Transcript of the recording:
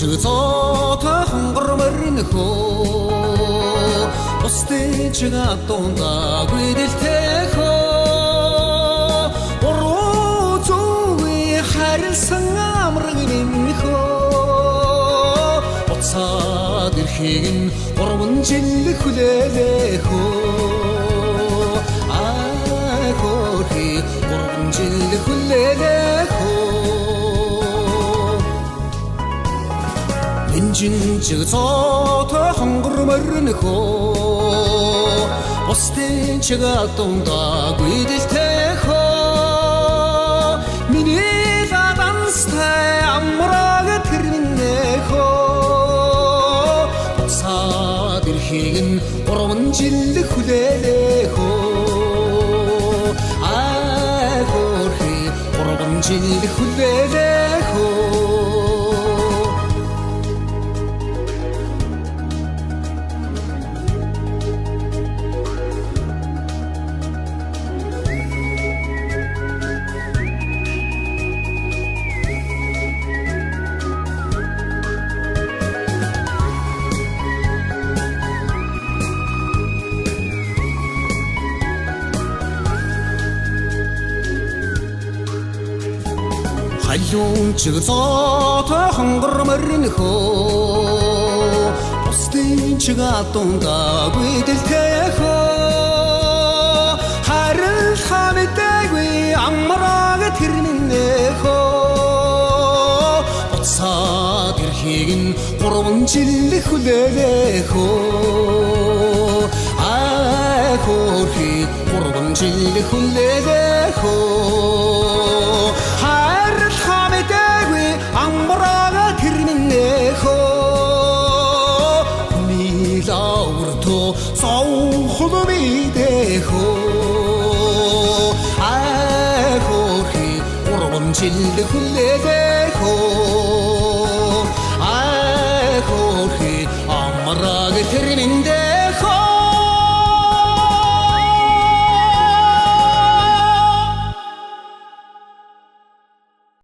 Шгцотой хонгорморн хөө Бусдын чига дундаа гүйдэлтэй хөө Уруу зүви харилсан амраг нэмхөө Буцаад ирхийг нь 3 жил хүлээлээ хөө Ай хөөхи 3 жил хүлээлээ хөө Инжинчиг цоотой хонгорморн хөө Бусдын чига дундаа гүйдэлтэй хөө Миний ладанстай амраг тэрнэ хөө Буцаад ирхийг нь 3 жил хүлээлээ хөө Ай хөөхи 3 жил хүлээлээ хөө Халуунчиг цоотой хонгорморн хөө Бусдын чига дундаа гүйдэлтэй хөө Харилхаа мэдээгүй амраг тэрнэ хөө Буцаад ирхийг нь 3 жил хүлээлээ хөө Ай хөөхи 3 жил хүлээлээ хөө Амбарага тэрнэ хөө Милаурто саухло бидэ хөө Ай хөөхи 3 жил хүлээлээ хөө